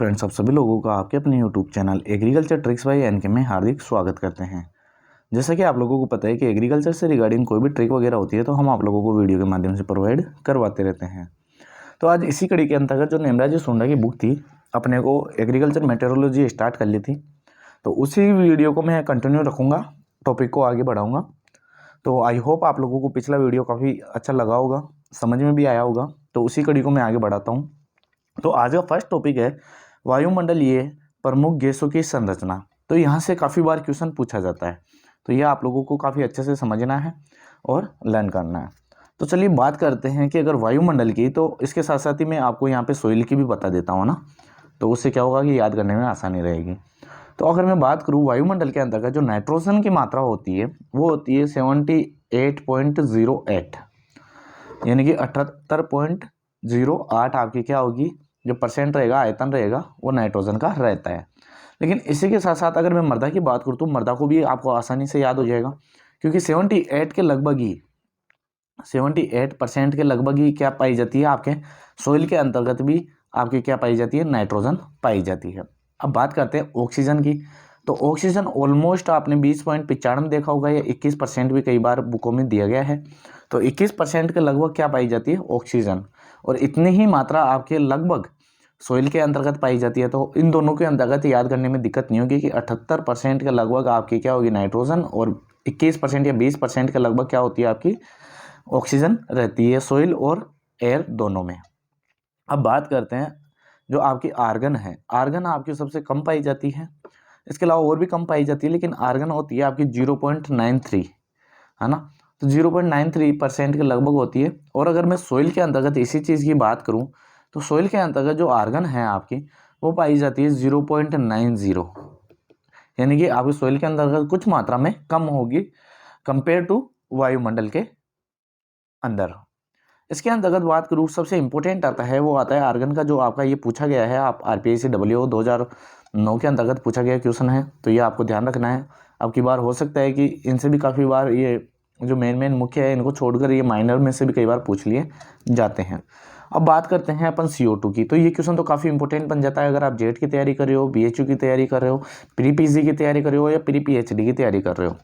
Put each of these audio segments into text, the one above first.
Friends, आप सभी लोगों का आपके अपने YouTube channel agriculture tricks by NK में हार्दिक स्वागत करते हैं। जैसा कि आप लोगों को पता है कि एग्रीकल्चर से रिगार्डिंग कोई भी ट्रिक वगैरह होती है तो हम आप लोगों को वीडियो के माध्यम से प्रोवाइड करवाते रहते हैं। तो आज इसी कड़ी के अंतर्गत जो नेमराजी सुंडा की बुक थी, अपने को एग्रीकल्चर मेटेरोलॉजी स्टार्ट कर ली थी, तो उसी वीडियो को मैं कंटिन्यू रखूँगा, टॉपिक को आगे बढ़ाऊँगा। तो आई होप आप लोगों को पिछला वीडियो काफ़ी अच्छा लगा होगा, समझ में भी आया होगा। तो उसी कड़ी को मैं आगे बढ़ाता हूँ। तो आज का फर्स्ट टॉपिक है वायुमंडलीय प्रमुख गैसों की संरचना। तो यहाँ से काफ़ी बार क्वेश्चन पूछा जाता है, तो यह आप लोगों को काफ़ी अच्छे से समझना है और लर्न करना है। तो चलिए बात करते हैं कि अगर वायुमंडल की, तो इसके साथ साथ ही मैं आपको यहाँ पे सोइल की भी बता देता हूँ ना, तो उससे क्या होगा कि याद करने में आसानी रहेगी। तो अगर मैं बात करूँ वायुमंडल के अंतर्गत जो नाइट्रोजन की मात्रा होती है वो होती है 78.08, यानी कि 78.08 आपकी क्या होगी, जो परसेंट रहेगा, आयतन रहेगा, वो नाइट्रोजन का रहता है। लेकिन इसी के साथ साथ अगर मैं मृदा की बात करूँ तो मृदा को भी आपको आसानी से याद हो जाएगा, क्योंकि 78 के लगभग ही 78% के लगभग ही क्या पाई जाती है, आपके सोइल के अंतर्गत भी आपकी क्या पाई जाती है, नाइट्रोजन पाई जाती है। अब बात करते हैं ऑक्सीजन की। तो ऑक्सीजन ऑलमोस्ट आपने 20.95 देखा होगा, या 21% भी कई बार बुकों में दिया गया है। तो 21% के लगभग क्या पाई जाती है, ऑक्सीजन, और इतनी ही मात्रा आपके लगभग सोइल के अंतर्गत पाई जाती है। तो इन दोनों के अंतर्गत याद करने में दिक्कत नहीं होगी कि 78% के लगभग आपकी क्या होगी, नाइट्रोजन, और 21% या 20% के लगभग क्या होती है, आपकी ऑक्सीजन रहती है, सोइल और एयर दोनों में। अब बात करते हैं जो आपकी आर्गन है। आर्गन आपकी सबसे कम पाई जाती है, इसके अलावा और भी कम पाई जाती है, लेकिन आर्गन होती है आपकी 0.93, है ना। तो 0.93% के लगभग होती है। और अगर मैं सोइल के अंतर्गत इसी चीज़ की बात करूं, तो सोइल के अंतर्गत जो आर्गन है आपकी, वो पाई जाती है 0.90, यानी कि आपकी सोइल के अंतर्गत कुछ मात्रा में कम होगी कंपेयर टू वायुमंडल के अंदर। इसके अंतर्गत बात करूँ, सबसे इंपॉर्टेंट आता है, वो आता है आर्गन का, जो आपका ये पूछा गया है, आप RPSC WO 2009 के अंतर्गत पूछा गया क्वेश्चन है, तो ये आपको ध्यान रखना है। अब की बार हो सकता है कि इनसे भी काफ़ी बार ये जो मेन मुख्य है, इनको छोड़कर ये माइनर में से भी कई बार पूछ लिए जाते हैं। अब बात करते हैं अपन CO2 की। तो ये क्वेश्चन तो काफ़ी इंपॉर्टेंट बन जाता है अगर आप जेट की तैयारी कर रहे हो, BHU की तैयारी कर रहे हो, प्री PG की तैयारी कर रहे हो, या प्री PhD की तैयारी कर रहे हो,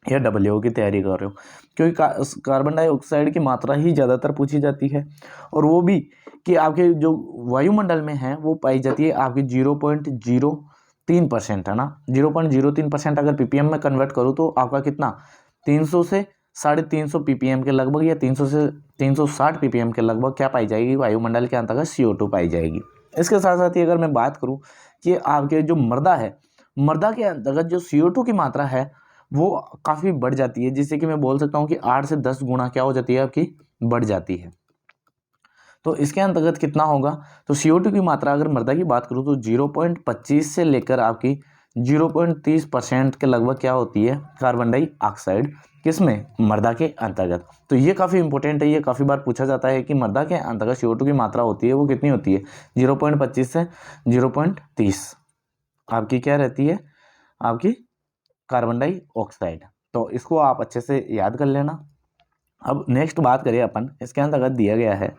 या WO की तैयारी कर रहे हो, क्योंकि कार्बन डाइऑक्साइड की मात्रा ही ज़्यादातर पूछी जाती है, और वो भी कि आपके जो वायुमंडल में है वो पाई जाती है आपकी 0.03%, है ना। 0.03% अगर PPM में कन्वर्ट करूँ तो आपका कितना, 300 से 350 PPM के लगभग, या 300 से 360 PPM के लगभग क्या पाई जाएगी, वायुमंडल के अंतर्गत CO2 पाई जाएगी। इसके साथ साथ ही अगर मैं बात करूँ कि आपके जो मृदा है, मृदा के अंतर्गत जो CO2 की मात्रा है वो काफ़ी बढ़ जाती है, जिससे कि मैं बोल सकता हूँ कि 8 से 10 गुना क्या हो जाती है, आपकी बढ़ जाती है। तो इसके अंतर्गत कितना होगा, तो CO2 की मात्रा अगर मृदा की बात करूँ तो 0.25 से लेकर आपकी 0.30% के लगभग क्या होती है, कार्बन डाइऑक्साइड, किसमें, मृदा के अंतर्गत। तो ये काफ़ी इंपॉर्टेंट है, ये काफ़ी बार पूछा जाता है कि मृदा के अंतर्गत CO2 की मात्रा होती है वो कितनी होती है, 0.25 से 0.30 आपकी क्या रहती है, आपकी कार्बन डाइऑक्साइड। तो इसको आप अच्छे से याद कर लेना। अब नेक्स्ट बात करें अपन, इसके अंतर्गत दिया गया है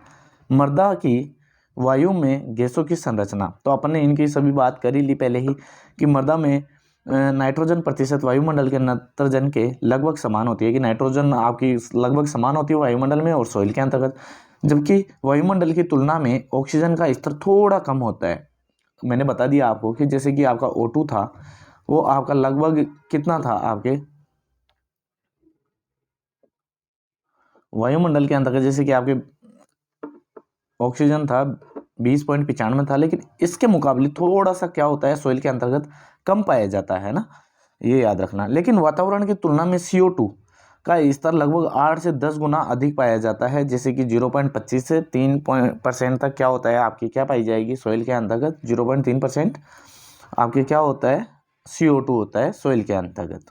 मृदा की वायु में गैसों की संरचना। तो अपन ने इनकी सभी बात कर ही ली पहले ही, कि मृदा में नाइट्रोजन प्रतिशत वायुमंडल के नाइट्रोजन के लगभग समान होती है, कि नाइट्रोजन आपकी लगभग समान होती है वायुमंडल में और सोइल के अंतर्गत, जबकि वायुमंडल की तुलना में ऑक्सीजन का स्तर थोड़ा कम होता है। मैंने बता दिया आपको कि जैसे कि आपका O2 था, वो आपका लगभग कितना था, आपके वायुमंडल के अंतर्गत, जैसे कि आपके ऑक्सीजन था 20.95 था, लेकिन इसके मुकाबले थोड़ा सा क्या होता है, सोइल के अंतर्गत कम पाया जाता है ना, ये याद रखना। लेकिन वातावरण की तुलना में CO2 का स्तर लगभग 8 से 10 गुना अधिक पाया जाता है, जैसे कि 0.25 से 3% तक क्या होता है, आपकी क्या पाई जाएगी, सोइल के अंतर्गत 0.3% आपके क्या होता है, CO2 होता है सोइल के अंतर्गत।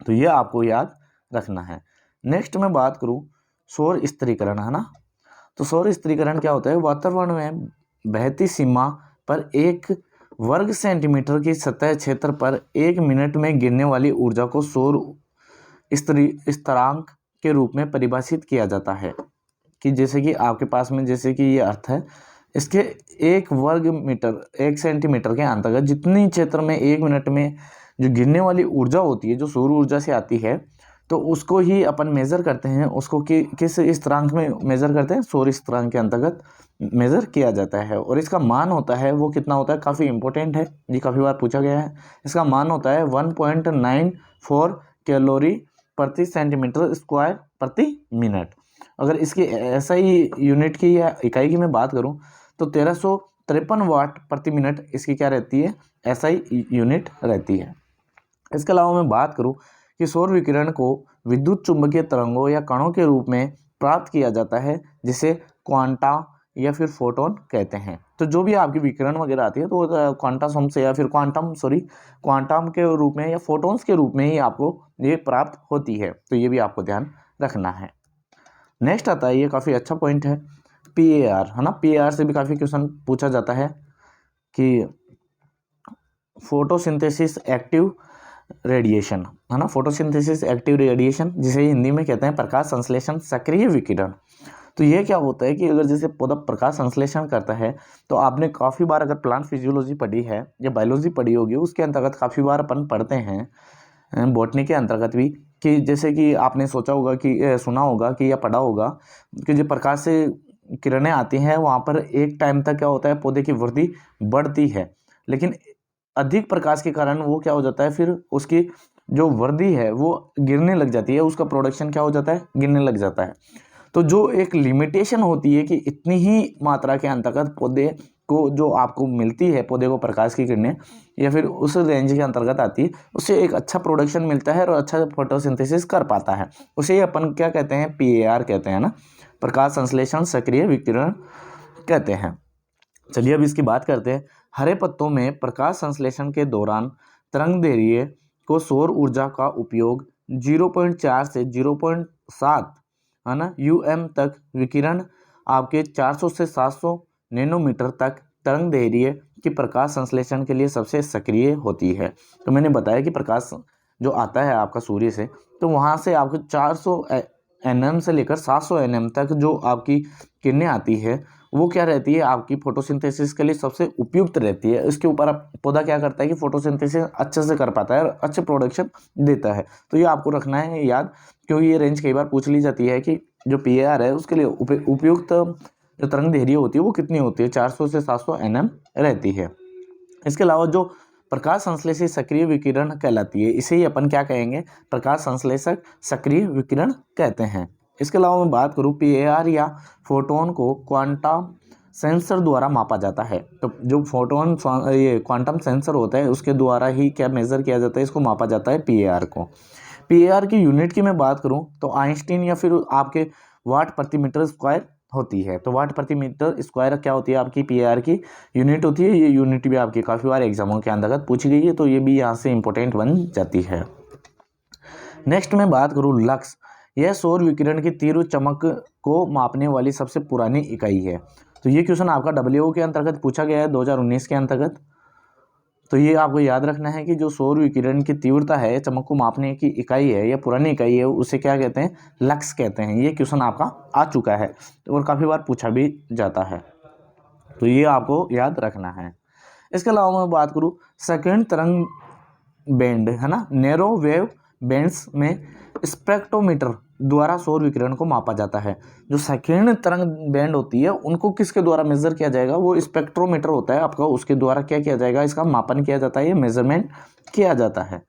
तो ये आपको याद रखना है। नेक्स्ट मैं बात करूँ सौर स्थिरीकरण, है ना। तो सौर स्थिरीकरण क्या होता है, वातावरण में बहती सीमा पर 1 वर्ग सेंटीमीटर की सतह क्षेत्र पर 1 मिनट में गिरने वाली ऊर्जा को सौर स्थिरांक के रूप में परिभाषित किया जाता है। कि जैसे कि आपके पास में, जैसे कि ये अर्थ है, इसके 1 वर्ग मीटर 1 सेंटीमीटर के अंतर्गत जितनी क्षेत्र में 1 मिनट में जो गिरने वाली ऊर्जा होती है, जो सौर ऊर्जा से आती है, तो उसको ही अपन मेज़र करते हैं। उसको किस स्थिरांक में मेज़र करते हैं? सौर स्थिरांक के अंतर्गत मेज़र किया जाता है। और इसका मान होता है वो कितना होता है? काफ़ी इंपॉर्टेंट है, ये काफ़ी बार पूछा गया है। इसका मान होता है 1.94 कैलोरी प्रति सेंटीमीटर स्क्वायर प्रति मिनट। अगर इसकी SI यूनिट की या इकाई की मैं बात करूं तो 1353 वाट प्रति मिनट इसकी क्या रहती है? SI यूनिट रहती है। इसके अलावा मैं बात करूं कि सौर विकिरण को विद्युत चुंबकीय तरंगों या कणों के रूप में प्राप्त किया जाता है, जिसे क्वांटा या फिर फोटोन कहते हैं। तो जो भी आपकी विकिरण वगैरह आती है तो क्वांटम से या फिर क्वांटम के रूप में या फोटोन्स के रूप में ही आपको ये प्राप्त होती है। तो ये भी आपको ध्यान रखना है। नेक्स्ट आता है, ये काफ़ी अच्छा पॉइंट है, PAR, है ना। PAR से भी काफ़ी क्वेश्चन पूछा जाता है कि फोटोसिंथेसिस एक्टिव रेडिएशन, है ना। फोटोसिंथेसिस एक्टिव रेडिएशन, जिसे हिंदी में कहते हैं प्रकाश संश्लेषण सक्रिय विकिरण। तो ये क्या होता है कि अगर जैसे पौधा प्रकाश संश्लेषण करता है, तो आपने काफ़ी बार अगर प्लांट फिजियोलॉजी पढ़ी है या बायोलॉजी पढ़ी होगी, उसके अंतर्गत काफ़ी बार अपन पढ़ते हैं बॉटनी के अंतर्गत भी, कि जैसे कि आपने सोचा होगा कि सुना होगा कि या पढ़ा होगा कि जो प्रकाश से किरणें आती हैं, वहाँ पर एक टाइम तक क्या होता है, पौधे की वृद्धि बढ़ती है, लेकिन अधिक प्रकाश के कारण वो क्या हो जाता है, फिर उसकी जो वृद्धि है वो गिरने लग जाती है, उसका प्रोडक्शन क्या हो जाता है, गिरने लग जाता है। तो जो एक लिमिटेशन होती है कि इतनी ही मात्रा के अंतर्गत पौधे को जो आपको मिलती है, पौधे को प्रकाश की किरणें या फिर उस रेंज के अंतर्गत आती है, उससे एक अच्छा प्रोडक्शन मिलता है और अच्छा फोटोसिंथेसिस कर पाता है। उसे अपन क्या कहते हैं? PAR कहते हैं ना, प्रकाश संश्लेषण सक्रिय विकिरण कहते हैं। चलिए अब इसकी बात करते हैं। हरे पत्तों में प्रकाश संश्लेषण के दौरान तरंगदैर्घ्य को सौर ऊर्जा का उपयोग 0.4 से 0.7, है ना, UM तक विकिरण आपके 400 से 700 नैनोमीटर तक तरंगदैर्घ्य की प्रकाश संश्लेषण के लिए सबसे सक्रिय होती है। तो मैंने बताया कि प्रकाश जो आता है आपका सूर्य से, तो वहाँ से आपको 400 nm से लेकर 700 nm तक जो आपकी किरणें आती है, वो क्या रहती है, आपकी फोटोसिंथेसिस के लिए सबसे उपयुक्त रहती है। इसके ऊपर आप पौधा क्या करता है कि फोटोसिंथेसिस अच्छे से कर पाता है और अच्छे प्रोडक्शन देता है। तो ये आपको रखना है याद, क्योंकि ये रेंज कई बार पूछ ली जाती है कि जो PAR है उसके लिए उपयुक्त जो तरंगदैर्घ्य होती है वो कितनी होती है, 400 से 700 nm रहती है। इसके अलावा जो प्रकाश संश्लेषित सक्रिय विकिरण कहलाती है, इसे ही अपन क्या कहेंगे? प्रकाश संश्लेषक सक्रिय विकिरण कहते हैं। इसके अलावा मैं बात करूँ, PAR या फोटोन को क्वांटम सेंसर द्वारा मापा जाता है। तो जो फोटोन ये क्वांटम सेंसर होता है उसके द्वारा ही क्या मेज़र किया जाता है, इसको मापा जाता है PAR को। PAR की यूनिट की मैं बात करूँ तो आइंस्टीन या फिर आपके वाट प्रति मीटर स्क्वायर होती है। तो वाट प्रति मीटर स्क्वायर क्या होती है? आपकी PAR की यूनिट होती है। ये यूनिट भी आपकी काफ़ी बार एग्जामों के अंतर्गत पूछी गई है, तो ये भी यहाँ से इंपॉर्टेंट बन जाती है। नेक्स्ट मैं बात करूँ लक्स, यह सौर विकिरण की तीव्र चमक को मापने वाली सबसे पुरानी इकाई है। तो ये क्वेश्चन आपका WO के अंतर्गत पूछा गया है 2019 के अंतर्गत। तो ये आपको याद रखना है कि जो सौर विकिरण की तीव्रता है, चमक को मापने की इकाई है या पुरानी इकाई है, उसे क्या कहते हैं? लक्स कहते हैं। ये क्वेश्चन आपका आ चुका है और काफ़ी बार पूछा भी जाता है, तो ये आपको याद रखना है। इसके अलावा मैं बात करूँ सेकंड तरंग बैंड, है ना, नैरो वेव बैंड्स में स्पेक्ट्रोमीटर द्वारा सौर विकिरण को मापा जाता है। जो सेकंड तरंग बैंड होती है उनको किसके द्वारा मेजर किया जाएगा? वो स्पेक्ट्रोमीटर होता है आपका, उसके द्वारा क्या किया जाएगा? इसका मापन किया जाता है, ये मेजरमेंट किया जाता है।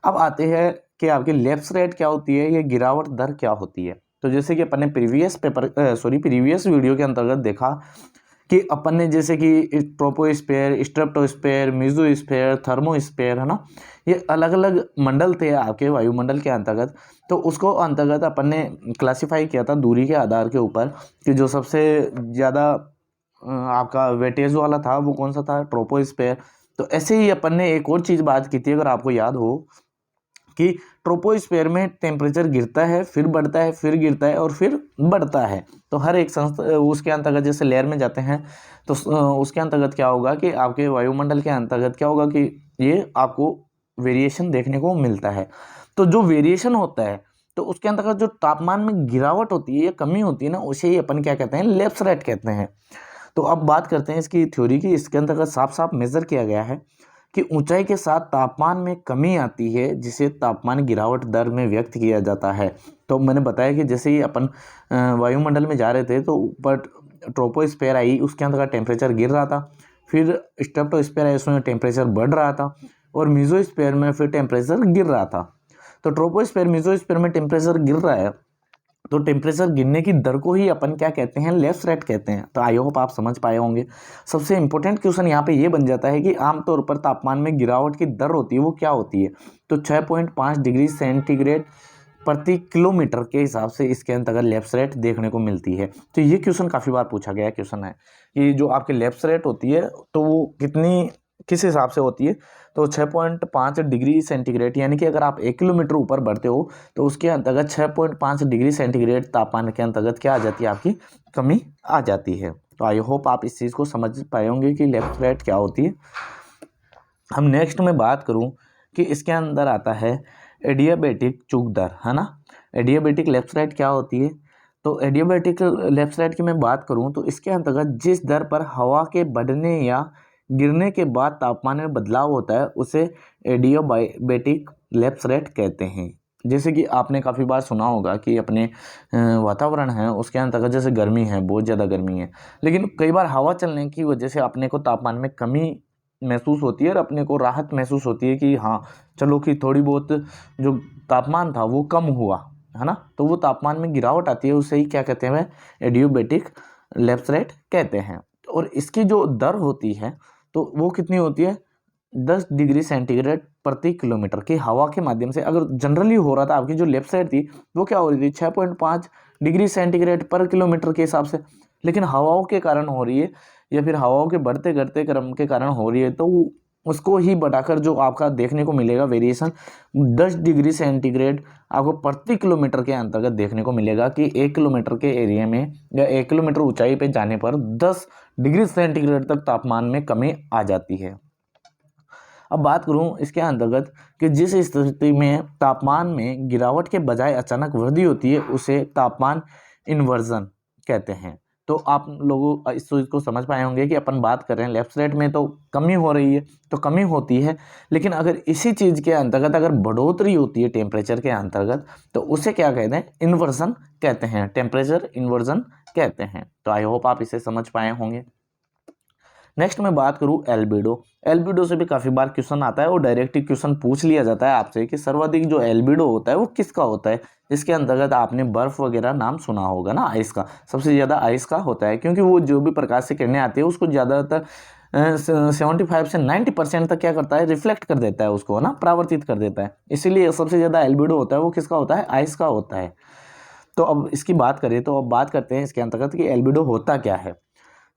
अब आते हैं कि आपकी लैप्स रेट क्या होती है, ये गिरावट दर क्या होती है। तो जैसे कि अपन ने प्रीवियस वीडियो के अंतर्गत देखा कि अपन ने जैसे कि ट्रोपोस्फेयर, स्ट्रेप्टोस्फेयर, मेसोस्फेयर, थर्मोस्फेयर, है ना, ये अलग अलग मंडल थे आपके वायुमंडल के अंतर्गत। तो उसको अंतर्गत अपन ने क्लासिफाई किया था दूरी के आधार के ऊपर कि जो सबसे ज़्यादा आपका वेटेज वाला था वो कौन सा था? ट्रोपोस्फेयर। तो ऐसे ही अपन ने एक और चीज़ बात की थी, अगर आपको याद हो, कि ट्रोपोस्फेयर में टेम्परेचर गिरता है, फिर बढ़ता है, फिर गिरता है और फिर बढ़ता है। तो हर एक उसके अंतर्गत जैसे लेयर में जाते हैं तो उसके अंतर्गत क्या होगा कि आपके वायुमंडल के अंतर्गत क्या होगा कि ये आपको वेरिएशन देखने को मिलता है। तो जो वेरिएशन होता है तो उसके अंतर्गत जो तापमान में गिरावट होती है या कमी होती है ना, उसे ही अपन क्या कहते हैं? लैप्स रेट कहते हैं। तो अब बात करते हैं इसकी थ्योरी की। इसके अंतर्गत साफ साफ मेजर किया गया है कि ऊंचाई के साथ तापमान में कमी आती है, जिसे तापमान गिरावट दर में व्यक्त किया जाता है। तो मैंने बताया कि जैसे ही अपन वायुमंडल में जा रहे थे तो ऊपर ट्रोपोस्फेयर आई, उसके अंतर्गत टेम्परेचर गिर रहा था, फिर स्ट्रेटोस्फेयर आई, उसमें टेम्परेचर बढ़ रहा था, और मेसोस्फेयर में फिर टेम्परेचर गिर रहा था। तो ट्रोपोस्फेयर मेसोस्फेयर में टेम्परेचर गिर रहा है, तो टेम्परेचर गिरने की दर को ही अपन क्या कहते हैं, लेफ्ट रेट कहते हैं। तो आई होप आप समझ पाए होंगे। सबसे इंपॉर्टेंट क्वेश्चन यहाँ पे ये बन जाता है कि आमतौर पर तापमान में गिरावट की दर होती है वो क्या होती है। तो 6.5 डिग्री सेंटीग्रेड प्रति किलोमीटर के हिसाब से इसके अंतर्गत लेफ्ट रेट देखने को मिलती है। तो ये क्वेश्चन काफ़ी बार पूछा गया क्वेश्चन है कि जो आपकी लेफ्ट रेट होती है तो वो किस हिसाब से होती है। तो 6.5 डिग्री सेंटीग्रेड, यानी कि अगर आप 1 किलोमीटर ऊपर बढ़ते हो तो उसके अंतर्गत 6.5 डिग्री सेंटीग्रेड तापमान के अंतर्गत क्या आ जाती है, आपकी कमी आ जाती है। तो आई होप आप इस चीज़ को समझ पाए होंगे कि लेफ्ट रेट क्या होती है। हम नेक्स्ट में बात करूं कि इसके अंदर आता है एडियाबेटिक चूक दर, है ना। एडियाबेटिक लेफ्ट रेट क्या होती है। तो एडियाबेटिक लेफ्ट रेट की मैं बात करूं तो इसके अंतर्गत जिस दर पर हवा के बढ़ने या गिरने के बाद तापमान में बदलाव होता है उसे एडियाबेटिक लेफ्ट रेट कहते हैं। जैसे कि आपने काफ़ी बार सुना होगा कि अपने वातावरण है उसके अंतर्गत जैसे गर्मी है, बहुत ज़्यादा गर्मी है, लेकिन कई बार हवा चलने की वजह से अपने को तापमान में कमी महसूस होती है और अपने को राहत महसूस होती है कि हाँ चलो कि थोड़ी बहुत जो तापमान था वो कम हुआ, है ना। तो वो तापमान में गिरावट आती है, उसे ही क्या कहते हैं, एडियाबेटिक लेफ्ट रेट कहते हैं। और इसकी जो दर होती है तो वो कितनी होती है, 10 डिग्री सेंटीग्रेड प्रति किलोमीटर की हवा के माध्यम से। अगर जनरली हो रहा था आपकी जो लेफ्ट साइड थी वो क्या हो रही थी, 6.5 डिग्री सेंटीग्रेड पर किलोमीटर के हिसाब से, लेकिन हवाओं के कारण हो रही है या फिर हवाओं के बढ़ते घटते क्रम के कारण हो रही है, तो उसको ही बढ़ाकर जो आपका देखने को मिलेगा वेरिएशन 10 डिग्री सेंटीग्रेड आपको प्रति किलोमीटर के अंतर्गत देखने को मिलेगा कि 1 किलोमीटर के एरिया में या 1 किलोमीटर ऊंचाई पे जाने पर 10 डिग्री सेंटीग्रेड तक तापमान में कमी आ जाती है। अब बात करूं इसके अंतर्गत कि जिस स्थिति में तापमान में गिरावट के बजाय अचानक वृद्धि होती है उसे तापमान इन्वर्जन कहते हैं। तो आप लोगों इस चीज़ को समझ पाए होंगे कि अपन बात कर रहे हैं लेफ्ट साइड में तो कमी हो रही है, तो कमी होती है, लेकिन अगर इसी चीज़ के अंतर्गत अगर बढ़ोतरी होती है टेम्परेचर के अंतर्गत तो उसे क्या कहते हैं, इन्वर्जन कहते हैं, टेम्परेचर इन्वर्जन कहते हैं। तो आई होप आप इसे समझ पाए होंगे। नेक्स्ट मैं बात करूं एल्बिडो। एल्बिडो से भी काफ़ी बार क्वेश्चन आता है और डायरेक्ट क्वेश्चन पूछ लिया जाता है आपसे कि सर्वाधिक जो एल्बिडो होता है वो किसका होता है। इसके अंतर्गत आपने बर्फ़ वगैरह नाम सुना होगा ना, आइस का। सबसे ज़्यादा आइस का होता है क्योंकि वो जो भी प्रकाश से किरणें आती है उसको ज़्यादातर 75 से 90% तक क्या करता है, रिफ्लेक्ट कर देता है उसको, है ना, परावर्तित कर देता है। इसीलिए सबसे ज़्यादा एल्बिडो होता है वो किसका होता है, आइस का होता है। तो अब इसकी बात करें तो अब बात करते हैं इसके अंतर्गत कि एल्बिडो होता क्या है।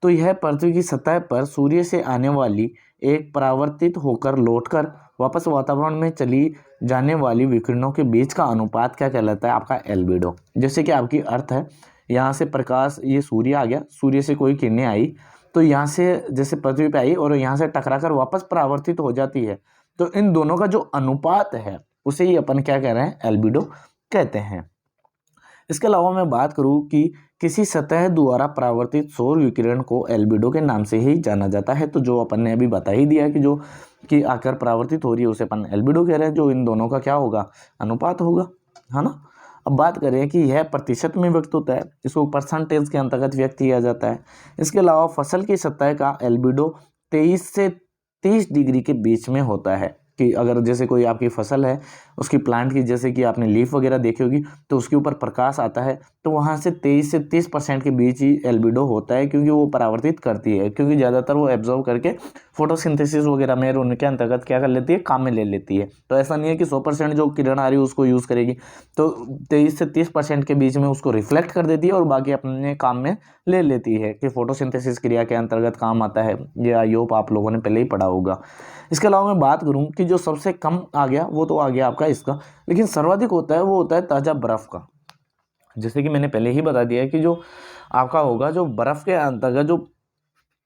तो यह पृथ्वी की सतह पर सूर्य से आने वाली एक परावर्तित होकर लौटकर वापस वातावरण में चली जाने वाली विकिरणों के बीच का अनुपात क्या कहलाता है, आपका एल्बिडो। जैसे कि आपकी अर्थ है, यहाँ से प्रकाश, ये सूर्य आ गया, सूर्य से कोई किरणें आई तो यहाँ से जैसे पृथ्वी पे आई और यहाँ से टकराकर वापस परावर्तित हो जाती है, तो इन दोनों का जो अनुपात है उसे ही अपन क्या कह रहे हैं, एल्बिडो कहते हैं। इसके अलावा मैं बात करूं कि किसी सतह द्वारा परावर्तित सौर विकिरण को एल्बिडो के नाम से ही जाना जाता है। तो जो अपन ने अभी बता ही दिया कि जो कि आकर परावर्तित हो रही है उसे अपन एल्बिडो कह रहे हैं, जो इन दोनों का क्या होगा, अनुपात होगा, है ना। अब बात करें कि यह प्रतिशत में व्यक्त होता है, इसको परसेंटेज के अंतर्गत व्यक्त किया जाता है। इसके अलावा फसल की सतह का एल्बिडो 23 से 30 डिग्री के बीच में होता है। कि अगर जैसे कोई आपकी फसल है उसकी प्लांट की, जैसे कि आपने लीफ वगैरह देखी होगी, तो उसके ऊपर प्रकाश आता है तो वहाँ से 23 से 30% के बीच ही एल्बिडो होता है, क्योंकि वो परावर्तित करती है, क्योंकि ज़्यादातर वो एब्जॉर्व करके फोटोसिंथेसिस वगैरह में उनके अंतर्गत क्या कर लेती है, काम में ले लेती है। तो ऐसा नहीं है कि 100% जो किरण आ रही है उसको यूज़ करेगी, तो 23 से 30% के बीच में उसको रिफ्लेक्ट कर देती है और बाकी अपने काम में ले लेती है, कि फोटोसिंथेसिस क्रिया के अंतर्गत काम आता है। ये आई होप आप लोगों ने पहले ही पढ़ा होगा। इसके अलावा मैं बात करूं कि जो सबसे कम आ गया वो तो आ गया आपका इसका, लेकिन सर्वाधिक होता है वो होता है ताज़ा बर्फ़ का। जैसे कि मैंने पहले ही बता दिया है कि जो आपका होगा, जो बर्फ़ के अंतर्गत जो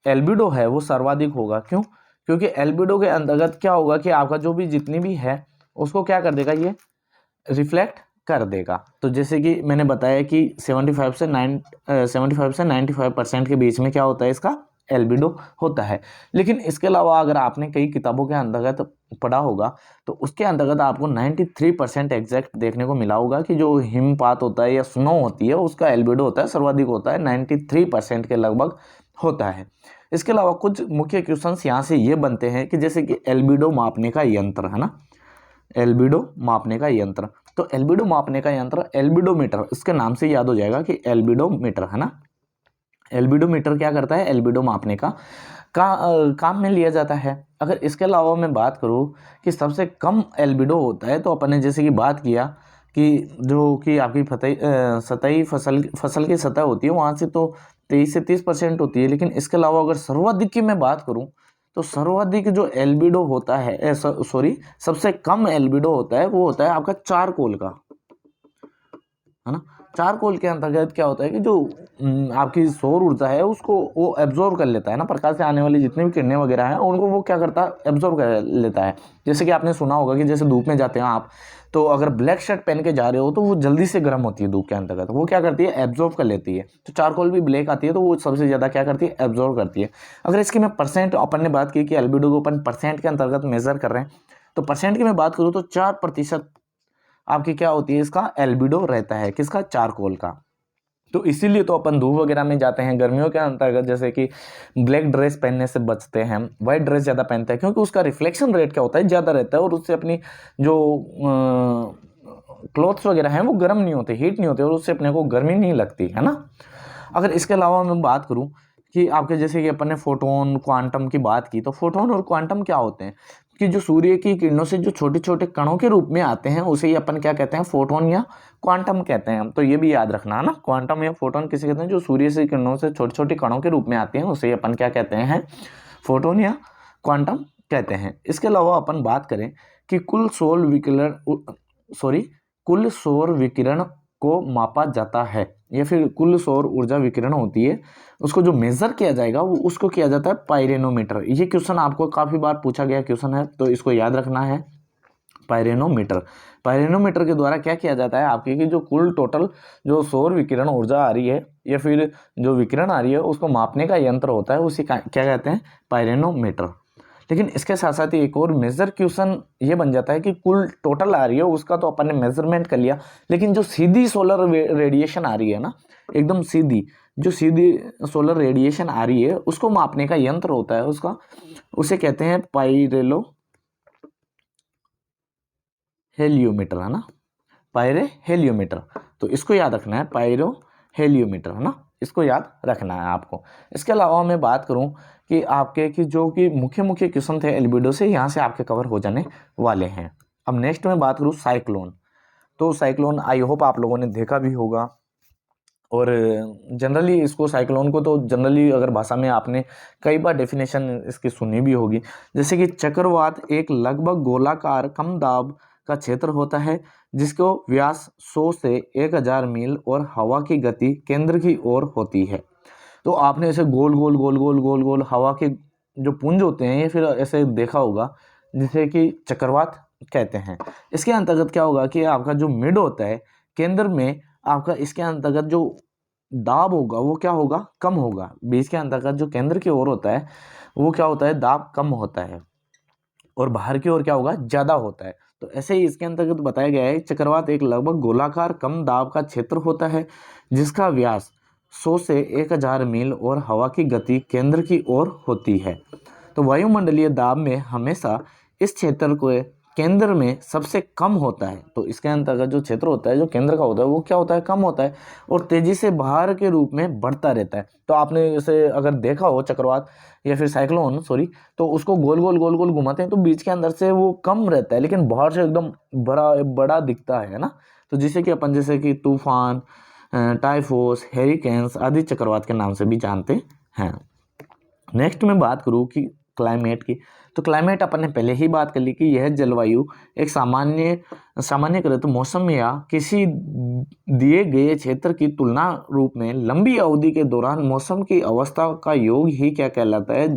एल्बिडो है वो सर्वाधिक होगा। क्यों? क्योंकि एल्बिडो के अंतर्गत क्या होगा कि आपका जो भी जितनी भी है उसको क्या कर देगा, ये रिफ्लेक्ट कर देगा। तो जैसे कि मैंने बताया कि 75 से 95% के बीच में क्या होता है इसका एल्बिडो होता है। लेकिन इसके अलावा अगर आपने कई किताबों के अंतर्गत पढ़ा होगा तो उसके अंतर्गत आपको 93% एग्जैक्ट देखने को मिला होगा कि जो हिमपात होता है या स्नो होती है उसका एल्बिडो होता है सर्वाधिक होता है, 93% के लगभग होता है। इसके अलावा कुछ मुख्य क्वेश्चंस यहाँ से ये बनते हैं कि जैसे कि एल्बिडो मापने का यंत्र है ना, एल्बिडो मापने का यंत्र, तो एल्बिडो मापने का यंत्र एल्बिडोमीटर, इसके नाम से याद हो जाएगा कि एल्बिडोमीटर है ना। एल्बिडोमीटर क्या करता है, एल्बिडो मापने का काम में लिया जाता है। अगर इसके अलावा मैं बात करूं कि सबसे कम एल्बिडो होता है तो अपन ने जैसे कि बात किया कि जो कि आपकी सतही फसल की सतह होती है वहाँ से तो 23 से 30% होती है। लेकिन इसके अलावा अगर सर्वाधिक की मैं बात करूं तो सर्वाधिक जो एल्बिडो होता है सॉरी सबसे कम एल्बिडो होता है वो होता है आपका चारकोल का, है ना। चारकोल के अंतर्गत क्या होता है कि जो आपकी सौर ऊर्जा है उसको वो एब्जॉर्व कर लेता है ना, प्रकाश से आने वाली जितनी भी किरणें वगैरह हैं उनको वो क्या करता है, एब्जॉर्व कर लेता है। जैसे कि आपने सुना होगा कि जैसे धूप में जाते हैं आप तो अगर ब्लैक शर्ट पहन के जा रहे हो तो वो जल्दी से गर्म होती है धूप के अंतर्गत, वो क्या करती है, एब्जॉर्व कर लेती है। तो चारकोल भी ब्लैक आती है तो वो सबसे ज़्यादा क्या करती है, एब्जॉर्व करती है। अगर इसकी मैं परसेंट, अपन ने बात की कि एल्बिडो को अपन परसेंट के अंतर्गत मेजर कर रहे हैं, तो परसेंट की मैं बात करूँ तो 4% आपकी क्या होती है, इसका एल्बिडो रहता है, किसका, चारकोल का। तो इसीलिए तो अपन धूप वगैरह में जाते हैं गर्मियों के अंतर्गत जैसे कि ब्लैक ड्रेस पहनने से बचते हैं, वाइट ड्रेस ज़्यादा पहनते हैं क्योंकि उसका रिफ्लेक्शन रेट क्या होता है, ज़्यादा रहता है और उससे अपनी जो क्लॉथ्स वगैरह हैं वो गर्म नहीं होते, हीट नहीं होते और उससे अपने को गर्मी नहीं लगती है ना। अगर इसके अलावा मैं बात करूं कि आपके जैसे कि अपन ने फोटोन क्वांटम की बात की, तो फोटोन और क्वांटम क्या होते हैं कि जो सूर्य की किरणों से जो छोटे छोटे कणों के रूप में आते हैं उसे ही अपन क्या कहते हैं, फोटोन या क्वांटम कहते हैं। तो ये भी याद रखना है ना, क्वांटम या फोटोन किसे कहते हैं, जो सूर्य से किरणों से छोटे छोटे कणों के रूप में आते हैं उसे अपन क्या कहते हैं, फोटोन या क्वांटम कहते हैं। इसके अलावा अपन बात करें कि कुल सौर विकिरण को मापा जाता है या फिर कुल सौर ऊर्जा विकिरण होती है उसको जो मेजर किया जाएगा वो उसको किया जाता है पायरेनोमीटर। ये क्वेश्चन आपको काफी बार पूछा गया क्वेश्चन है तो इसको याद रखना है, पायरेनोमीटर। पायरेनोमीटर के द्वारा क्या किया जाता है आपकी कि जो कुल टोटल जो सौर विकिरण ऊर्जा आ रही है या फिर जो विकिरण आ रही है उसको मापने का यंत्र होता है उसी क्या कहते हैं, पायरेनोमीटर। लेकिन इसके साथ साथ एक और मेजर क्वेश्चन ये बन जाता है कि कुल टोटल आ रही है उसका तो अपन ने मेजरमेंट कर लिया, लेकिन जो सीधी सोलर रेडिएशन आ रही है ना, एकदम सीधी जो सीधी सोलर रेडिएशन आ रही है उसको मापने का यंत्र होता है उसका, उसे कहते हैं पायरेलो हेलियोमीटर, है ना, पायरे हेलियोमीटर। तो इसको याद रखना है, पायरो हेलियोमीटर, है ना, इसको याद रखना है आपको। इसके अलावा मैं बात करूं कि आपके कि जो कि मुख्य मुख्य क्वेश्चन थे एल्बिडो से यहाँ से आपके कवर हो जाने वाले हैं। अब नेक्स्ट में बात करूं साइक्लोन, तो साइक्लोन आई होप आप लोगों ने देखा भी होगा और जनरली इसको साइक्लोन को तो जनरली अगर भाषा में आपने कई बार डेफिनेशन इसकी सुनी भी होगी, जैसे कि चक्रवात एक लगभग गोलाकार कम दाब का क्षेत्र होता है जिसको व्यास 100 से 1000 मील और हवा की गति केंद्र की ओर होती है। तो आपने ऐसे गोल गोल गोल गोल गोल गोल हवा के जो पुंज होते हैं या फिर ऐसे देखा होगा जिसे कि चक्रवात कहते हैं। इसके अंतर्गत क्या होगा कि आपका जो मिड होता है केंद्र में आपका, इसके अंतर्गत जो दाब होगा वो क्या होगा, कम होगा। बीच के अंतर्गत जो केंद्र की ओर होता है वो क्या होता है, दाब कम होता है और बाहर की ओर क्या होगा, ज्यादा होता है। तो ऐसे ही इसके अंतर्गत बताया गया है चक्रवात एक लगभग गोलाकार कम दाब का क्षेत्र होता है जिसका व्यास 100 से 1000 मील और हवा की गति केंद्र की ओर होती है। तो वायुमंडलीय दाब में हमेशा इस क्षेत्र को केंद्र में सबसे कम होता है। तो इसके अंतर्गत जो क्षेत्र होता है जो केंद्र का होता है वो क्या होता है, कम होता है और तेजी से बाहर के रूप में बढ़ता रहता है। तो आपने जैसे अगर देखा हो चक्रवात या फिर साइक्लोन सॉरी, तो उसको गोल गोल गोल गोल घुमाते हैं तो बीच के अंदर से वो कम रहता है लेकिन बाहर से एकदम बड़ा बड़ा दिखता है ना। तो जिसे कि अपन जैसे कि तूफान, टाइफोस, हेरिकेन्स आदि चक्रवात के नाम से भी जानते हैं। नेक्स्ट मैं बात करूँ कि क्लाइमेट की, तो क्लाइमेट अपन ने पहले ही बात कर ली कि यह जलवायु एक सामान्यकृत मौसम या किसी दिए गए क्षेत्र की तुलना रूप में लंबी अवधि के दौरान मौसम की अवस्था का योग ही क्या कहलाता है,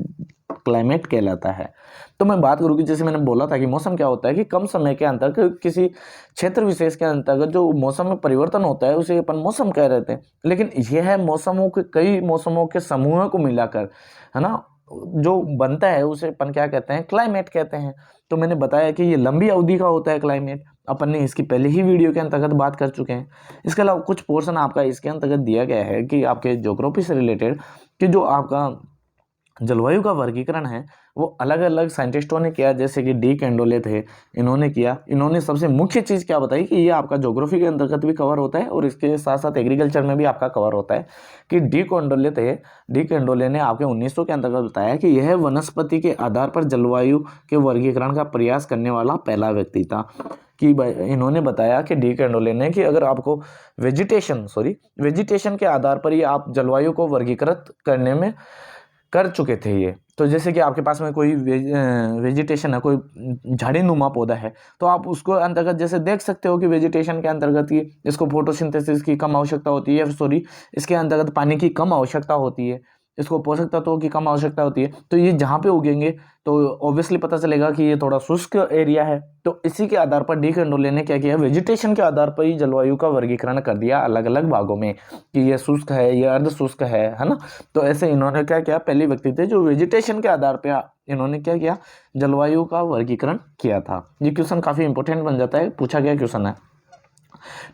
क्लाइमेट कहलाता है। तो मैं बात करूँ कि जैसे मैंने बोला था कि मौसम क्या होता है कि कम समय के अंतर्गत किसी क्षेत्र विशेष के अंतर्गत जो मौसम में परिवर्तन होता है उसे अपन मौसम कह रहे थे। लेकिन यह मौसमों के कई मौसमों के समूह को मिलाकर, है ना, जो बनता है उसे अपन क्या कहते हैं, क्लाइमेट कहते हैं। तो मैंने बताया कि ये लंबी अवधि का होता है क्लाइमेट, अपन ने इसकी पहले ही वीडियो के अंतर्गत बात कर चुके हैं। इसके अलावा कुछ पोर्शन आपका इसके अंतर्गत दिया गया है कि आपके ज्योग्राफी से रिलेटेड कि जो आपका जलवायु का वर्गीकरण है वो अलग अलग साइंटिस्टों ने किया, जैसे कि डी कैंडोले थे, इन्होंने किया। इन्होंने सबसे मुख्य चीज़ क्या बताई कि ये आपका ज्योग्राफी के अंतर्गत भी कवर होता है और इसके साथ साथ एग्रीकल्चर में भी आपका कवर होता है कि डी कैंडोले थे। डी कैंडोले ने आपके 1900 के अंतर्गत बताया कि यह वनस्पति के आधार पर जलवायु के वर्गीकरण का प्रयास करने वाला पहला व्यक्ति था। कि इन्होंने बताया कि डी कैंडोले ने कि अगर आपको वेजिटेशन के आधार पर ही आप जलवायु को वर्गीकृत करने में कर चुके थे ये। तो जैसे कि आपके पास में कोई वेजिटेशन है, कोई झाड़ी नुमा पौधा है, तो आप उसको अंतर्गत जैसे देख सकते हो कि वेजिटेशन के अंतर्गत ही इसको फोटोसिंथेसिस की कम आवश्यकता होती है, इसके अंतर्गत पानी की कम आवश्यकता होती है, इसको पोषक तत्वों की कम आवश्यकता होती है। तो ये जहाँ पे उगेंगे तो ऑब्वियसली पता चलेगा कि ये थोड़ा शुष्क एरिया है। तो इसी के आधार पर डी कैंडोले ने क्या किया, वेजिटेशन के आधार पर ही जलवायु का वर्गीकरण कर दिया अलग अलग भागों में कि ये शुष्क है, ये अर्ध शुष्क है ना। तो ऐसे इन्होंने क्या किया, पहले व्यक्ति थे जो वेजिटेशन के आधार पर इन्होंने क्या किया, जलवायु का वर्गीकरण किया था। ये क्वेश्चन काफ़ी इंपॉर्टेंट बन जाता है, पूछा गया क्वेश्चन है।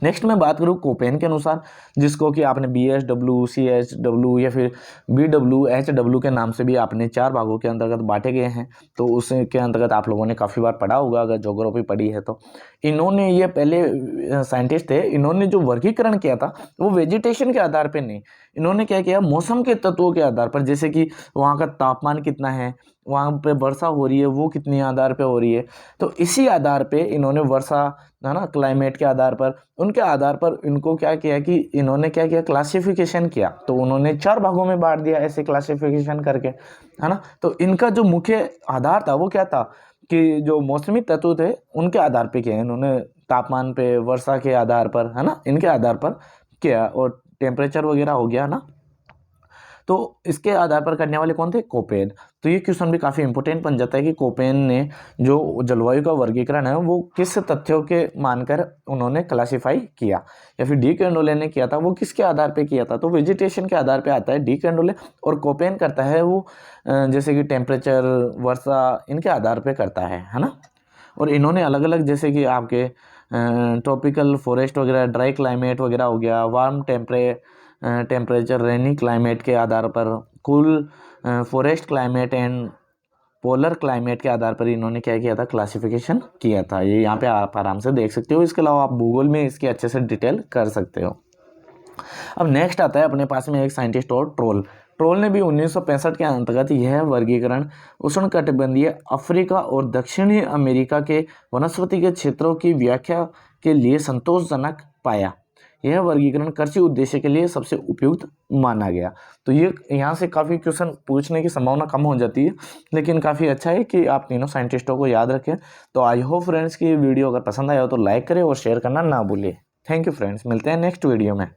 नेक्स्ट मैं बात करूँ कोपेन के अनुसार, जिसको कि आपने BSW, CHW या फिर BW, HW के नाम से भी आपने 4 भागों के अंतर्गत बांटे गए हैं। तो उसके अंतर्गत आप लोगों ने काफ़ी बार पढ़ा होगा अगर ज्योग्राफी पढ़ी है तो। इन्होंने ये पहले साइंटिस्ट थे, इन्होंने जो वर्गीकरण किया था वो वेजिटेशन के आधार पर नहीं, इन्होंने क्या किया, मौसम के तत्वों के आधार पर, जैसे कि वहाँ का तापमान कितना है, वहाँ पे वर्षा हो रही है वो कितनी आधार पे हो रही है। तो इसी आधार पे इन्होंने वर्षा, है ना, क्लाइमेट के आधार पर, उनके आधार पर इनको क्या किया कि इन्होंने क्या किया, क्लासिफिकेशन किया। तो उन्होंने 4 भागों में बांट दिया ऐसे क्लासिफिकेशन करके, है ना। तो इनका जो मुख्य आधार था वो क्या था कि जो मौसमी तत्व थे उनके आधार पे किया इन्होंने, तापमान पे, वर्षा के आधार पर, है ना, इनके आधार पर किया। और टेम्परेचर वगैरह हो गया ना, तो इसके आधार पर करने वाले कौन थे, कोपेन। तो ये क्वेश्चन भी काफ़ी इंपॉर्टेंट बन जाता है कि कोपेन ने जो जलवायु का वर्गीकरण है वो किस तथ्यों के मानकर उन्होंने क्लासिफाई किया, या फिर डी कैंडोले ने किया था वो किसके आधार पे किया था। तो वेजिटेशन के आधार पे आता है डी कैंडोले, और कोपेन करता है वो जैसे कि टेम्परेचर, वर्षा, इनके आधार पर करता है ना। और इन्होंने अलग अलग जैसे कि आपके ट्रॉपिकल फॉरेस्ट वगैरह, ड्राई क्लाइमेट वगैरह हो गया, वार्म टेम्परेचर रेनी क्लाइमेट के आधार पर, cool forest climate and polar climate के आधार पर इन्होंने क्या किया था, क्लासिफिकेशन किया था। ये यहाँ पे आप आराम से देख सकते हो। इसके अलावा आप गूगल में इसकी अच्छे से डिटेल कर सकते हो। अब नेक्स्ट आता है अपने पास में एक साइंटिस्ट और ट्रोल ने भी 1965 के अंतर्गत यह वर्गीकरण उष्णकटिबंधीय अफ्रीका और दक्षिणी अमेरिका के वनस्पति के क्षेत्रों की व्याख्या के लिए संतोषजनक पाया। यह वर्गीकरण कृषि उद्देश्य के लिए सबसे उपयुक्त माना गया। तो ये यहाँ से काफ़ी क्वेश्चन पूछने की संभावना कम हो जाती है, लेकिन काफ़ी अच्छा है कि आप तीनों साइंटिस्टों को याद रखें। तो आई होप फ्रेंड्स की वीडियो अगर पसंद आया हो तो लाइक करें और शेयर करना ना भूलिए। थैंक यू फ्रेंड्स, मिलते हैं नेक्स्ट वीडियो में।